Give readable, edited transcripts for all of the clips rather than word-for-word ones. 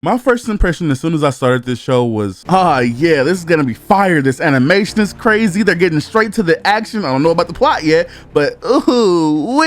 My first impression as soon as I started this show was, yeah, this is gonna be fire. This animation is crazy. They're getting straight to the action. I don't know about the plot yet, but oh,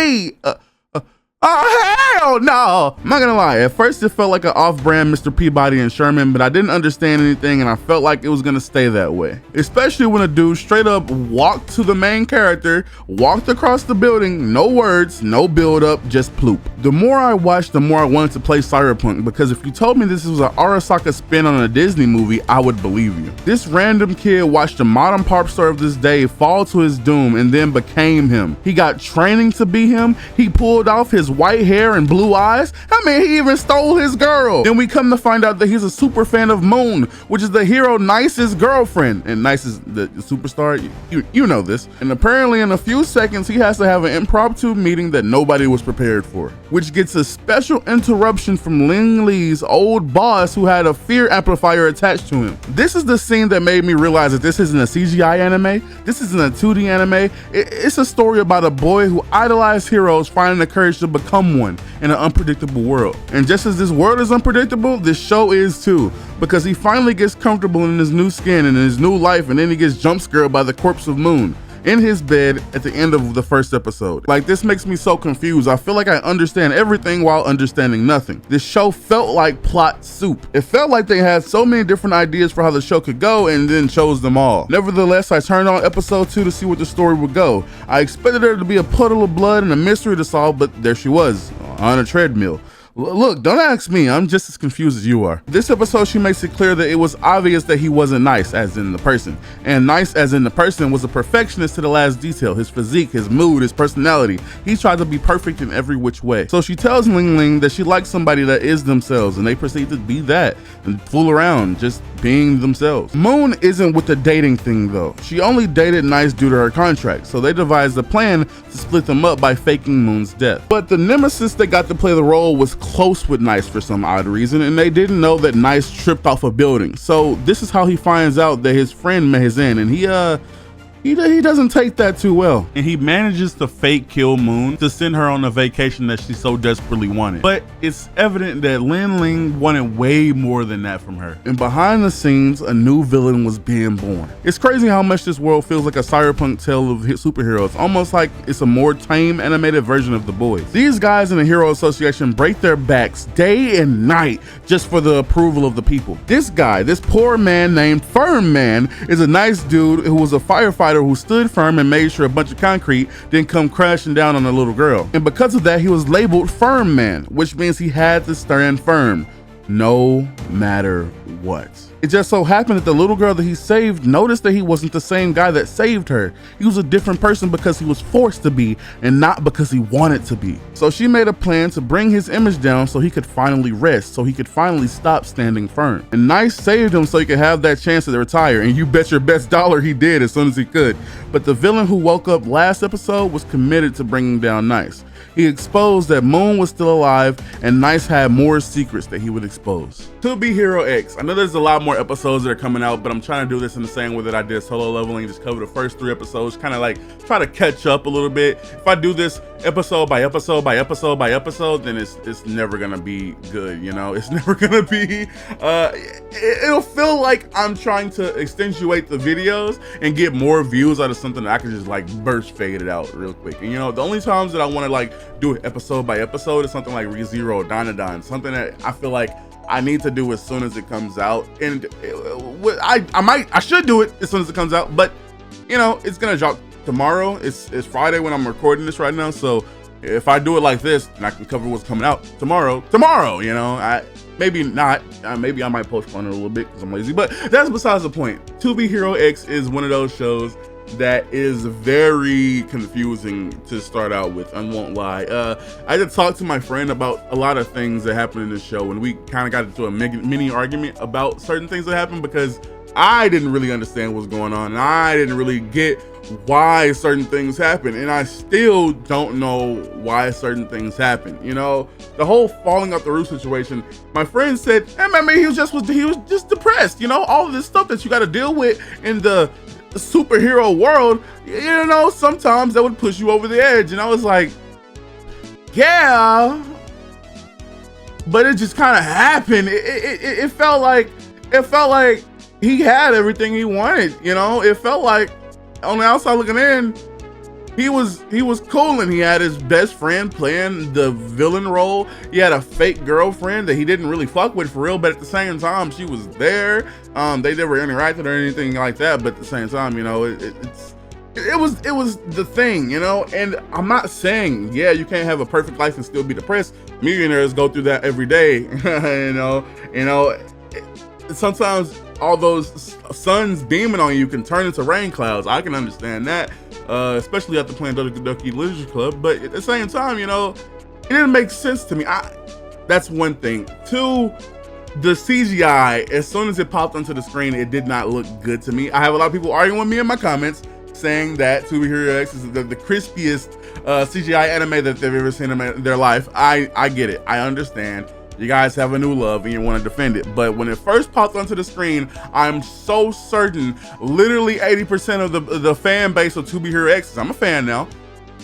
hell no! I'm not gonna lie, at first it felt like an off-brand Mr. Peabody and Sherman, but I didn't understand anything and I felt like it was gonna stay that way. Especially when a dude straight up walked to the main character, walked across the building, no words, no build-up, just ploop. The more I watched, the more I wanted to play Cyberpunk, because if you told me this was an Arasaka spin on a Disney movie, I would believe you. This random kid watched a modern pop star of this day fall to his doom and then became him. He got training to be him, he pulled off his white hair and blue eyes. I mean, he even stole his girl. Then we come to find out that he's a super fan of Moon, which is the hero Nice's girlfriend. And Nice is the superstar, you know this. And apparently in a few seconds, he has to have an impromptu meeting that nobody was prepared for, which gets a special interruption from Ling Lee's old boss who had a fear amplifier attached to him. This is the scene that made me realize that this isn't a CGI anime, this isn't a 2D anime, it's a story about a boy who idolized heroes finding the courage to become one in an unpredictable world. And just as this world is unpredictable, this show is too, because he finally gets comfortable in his new skin and in his new life, and then he gets jump scared by the corpse of Moon in his bed at the end of the first episode. Like, this makes me so confused. I feel like I understand everything while understanding nothing. This show felt like plot soup. It felt like they had so many different ideas for how the show could go and then chose them all. Nevertheless, I turned on episode 2 to see where the story would go. I expected there to be a puddle of blood and a mystery to solve, but there she was, on a treadmill. Look, don't ask me, I'm just as confused as you are. This episode, she makes it clear that it was obvious that he wasn't Nice, as in the person, and Nice, as in the person, was a perfectionist to the last detail. His physique, his mood, his personality. He tried to be perfect in every which way. So she tells Ling Ling that she likes somebody that is themselves, and they proceed to be that and fool around, just being themselves. Moon isn't with the dating thing though. She only dated Nice due to her contract, so they devised a plan to split them up by faking Moon's death. But the nemesis that got to play the role was close with Nice for some odd reason, and they didn't know that Nice tripped off a building. So this is how he finds out that his friend met his end, and he doesn't take that too well. And he manages to fake kill Moon to send her on a vacation that she so desperately wanted. But it's evident that Lin Ling wanted way more than that from her. And behind the scenes, a new villain was being born. It's crazy how much this world feels like a cyberpunk tale of superheroes, almost like it's a more tame animated version of The Boys. These guys in the Hero Association break their backs day and night just for the approval of the people. This guy, this poor man named Firm Man, is a nice dude who was a firefighter who stood firm and made sure a bunch of concrete didn't come crashing down on a little girl. And because of that, he was labeled Firm Man, which means he had to stand firm no matter what. It just so happened that the little girl that he saved noticed that he wasn't the same guy that saved her. He was a different person because he was forced to be and not because he wanted to be. So she made a plan to bring his image down so he could finally rest, so he could finally stop standing firm. And Nice saved him so he could have that chance to retire, and you bet your best dollar he did as soon as he could. But the villain who woke up last episode was committed to bringing down Nice. He exposed that Moon was still alive and Nice had more secrets that he would expose. To Be Hero X. I know there's a lot more episodes that are coming out, but I'm trying to do this in the same way that I did Solo Leveling, just cover the first 3 episodes, kind of like try to catch up a little bit. If I do this episode by episode by episode by episode, then it's never gonna be good, you know? It's never gonna be, it'll feel like I'm trying to accentuate the videos and get more views out of something that I can just like burst fade it out real quick. And you know, the only times that I wanna like do it episode by episode is something like ReZero, Dynadon, something that I feel like I need to do as soon as it comes out. And I should do it as soon as it comes out, but you know, it's gonna drop tomorrow. It's Friday when I'm recording this right now, so if I do it like this, then I can cover what's coming out tomorrow, you know. Maybe not, maybe I might postpone it a little bit because I'm lazy, but that's besides the point. To Be Hero X is one of those shows that is very confusing to start out with, I won't lie. I had to talk to my friend about a lot of things that happened in this show, and we kind of got into a mini argument about certain things that happened because I didn't really understand what's going on, and I didn't really get why certain things happen, and I still don't know why certain things happen. You know, the whole falling off the roof situation, my friend said, hey man, he was just depressed, you know, all of this stuff that you got to deal with in the superhero world, you know, sometimes that would push you over the edge. And I was like, yeah, but it just kind of happened. It felt like he had everything he wanted, you know. It felt like on the outside looking in, he was cool, and he had his best friend playing the villain role. He had a fake girlfriend that he didn't really fuck with for real, but at the same time, she was there. They never interacted or anything like that, but at the same time, you know, it was the thing, you know. And I'm not saying, yeah, you can't have a perfect life and still be depressed. Millionaires go through that every day. you know, sometimes all those suns beaming on you can turn into rain clouds. I can understand that, especially after playing Ducky Leisure Club. But at the same time, you know, it didn't make sense to me. That's one thing. Two, the CGI, as soon as it popped onto the screen, it did not look good to me. I have a lot of people arguing with me in my comments, saying that To Be Hero X is the crispiest CGI anime that they've ever seen in their life. I get it. I understand. You guys have a new love and you want to defend it. But when it first popped onto the screen, I'm so certain, literally 80% of the fan base of To Be Hero X, I'm a fan now,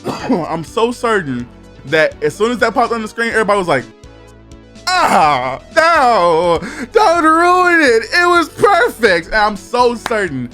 I'm so certain that as soon as that popped on the screen, everybody was like, no, don't ruin it. It was perfect. And I'm so certain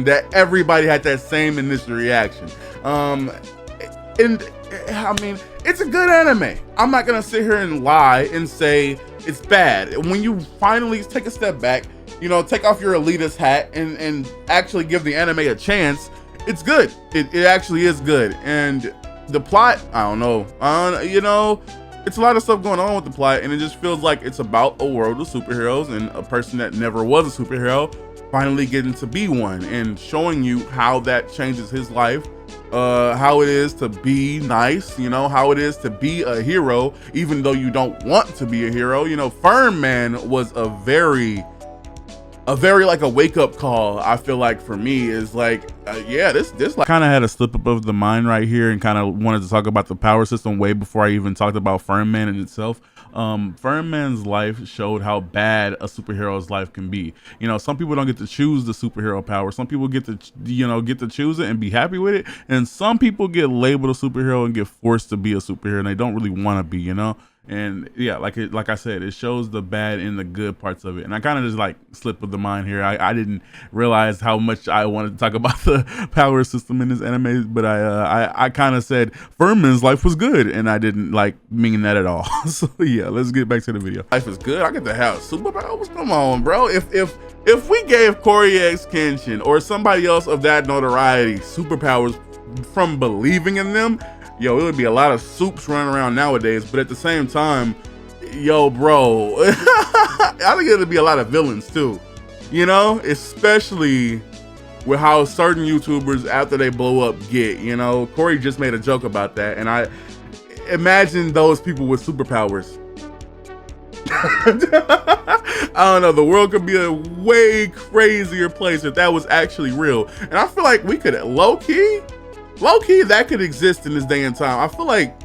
that everybody had that same initial reaction. And I mean, it's a good anime. I'm not gonna sit here and lie and say it's bad. When you finally take a step back, you know, take off your elitist hat and actually give the anime a chance, it's good. It actually is good. And the plot, I don't know. You know, it's a lot of stuff going on with the plot, and it just feels like it's about a world of superheroes and a person that never was a superhero finally getting to be one, and showing you how that changes his life, how it is to be nice, you know, how it is to be a hero even though you don't want to be a hero. You know, Fern Man was a very like a wake-up call. I feel like for me is like, yeah, this like kind of had a slip up of the mind right here, and kind of wanted to talk about the power system way before I even talked about Fern Man in itself. Fern Man's life showed how bad a superhero's life can be. You know, some people don't get to choose the superhero power. Some people get to, you know, get to choose it and be happy with it. And some people get labeled a superhero and get forced to be a superhero, and they don't really want to be, you know? And yeah, like I said, it shows the bad and the good parts of it. And I kind of just like slip of the mind here. I didn't realize how much I wanted to talk about the power system in this anime, but I kind of said Furman's life was good, and I didn't like mean that at all. So yeah, let's get back to the video. Life is good. I get to have superpowers. Come on, bro. If we gave Corey X Kenshin or somebody else of that notoriety superpowers from believing in them, yo, it would be a lot of soups running around nowadays. But at the same time, yo, bro, I think it'd be a lot of villains too, you know, especially with how certain YouTubers after they blow up get, you know. Corey just made a joke about that, and I imagine those people with superpowers. I don't know, the world could be a way crazier place if that was actually real. And I feel like we could low-key that could exist in this day and time. I feel like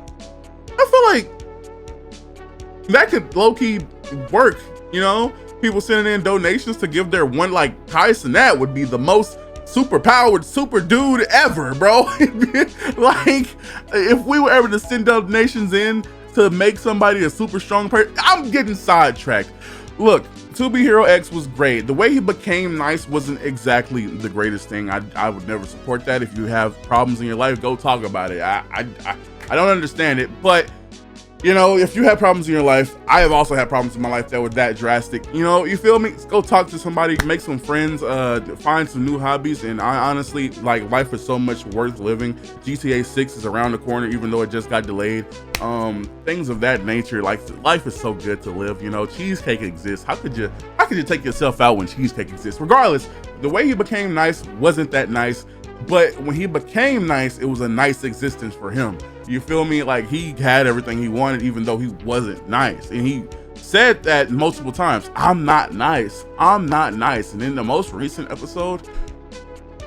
that could low-key work, you know. People sending in donations to give their one, like Tyson, that would be the most super powered super dude ever, bro. Like, if we were ever to send donations in to make somebody a super strong person, I'm getting sidetracked. Look, To Be Hero X was great. The way he became nice wasn't exactly the greatest thing. I would never support that. If you have problems in your life, go talk about it. I don't understand it, but you know, if you have problems in your life, I have also had problems in my life that were that drastic. You know, you feel me? Go talk to somebody, make some friends, find some new hobbies. And I honestly, like, life is so much worth living. GTA 6 is around the corner, even though it just got delayed. Things of that nature. Like, life is so good to live. You know, cheesecake exists. How could you take yourself out when cheesecake exists? Regardless, the way he became nice wasn't that nice. But when he became nice, it was a nice existence for him. You feel me? Like, he had everything he wanted, even though he wasn't nice. And he said that multiple times, I'm not nice. I'm not nice. And in the most recent episode,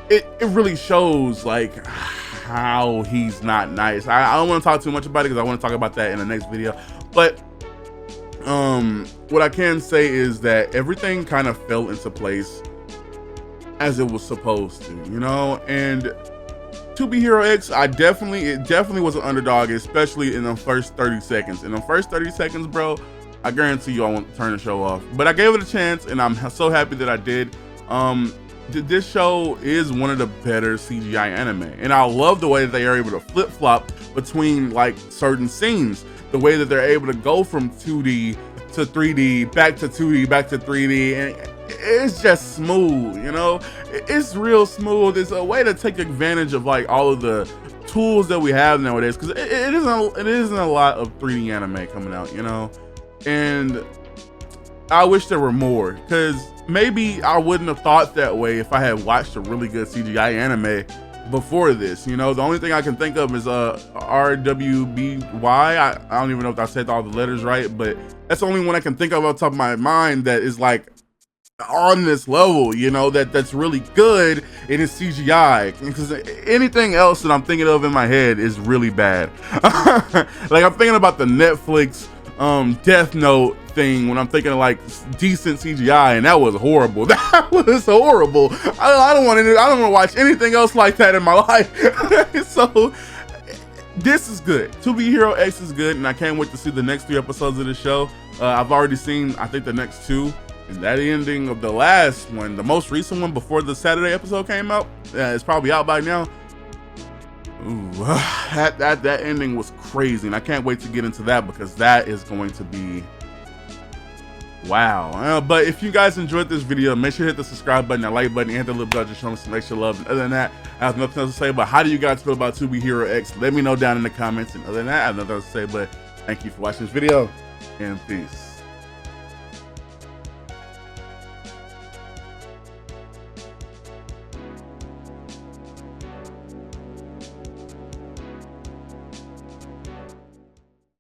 it really shows like how he's not nice. I don't want to talk too much about it because I want to talk about that in the next video. But what I can say is that everything kind of fell into place as it was supposed to, you know. And To Be Hero X, it definitely was an underdog, especially in the first 30 seconds. In the first 30 seconds, bro, I guarantee you I won't turn the show off. But I gave it a chance, and I'm so happy that I did. This show is one of the better CGI anime, and I love the way that they are able to flip-flop between like certain scenes. The way that they're able to go from 2D to 3D, back to 2D, back to 3D, and it's just smooth, you know? It's real smooth. It's a way to take advantage of like all of the tools that we have nowadays, because it isn't a lot of 3D anime coming out, you know? And I wish there were more, because maybe I wouldn't have thought that way if I had watched a really good CGI anime before this. You know, the only thing I can think of is RWBY. I don't even know if I said all the letters right, but that's the only one I can think of off the top of my mind that is like on this level, you know, that's really good in its CGI, because anything else that I'm thinking of in my head is really bad. Like, I'm thinking about the Netflix Death Note thing when I'm thinking of like decent CGI, and that was horrible. That was horrible. I don't want to watch anything else like that in my life. So this is good. To Be Hero X is good, and I can't wait to see the next 3 episodes of the show. I've already seen, I think, the next 2. And that ending of the last one, the most recent one before the Saturday episode came out, it's probably out by now. Ooh, that ending was crazy, and I can't wait to get into that, because that is going to be wow. But if you guys enjoyed this video, make sure to hit the subscribe button, that like button, and hit the little bell to show me some extra love. And other than that, I have nothing else to say. But how do you guys feel about To Be Hero X? Let me know down in the comments. And other than that, I have nothing else to say. But thank you for watching this video, and peace.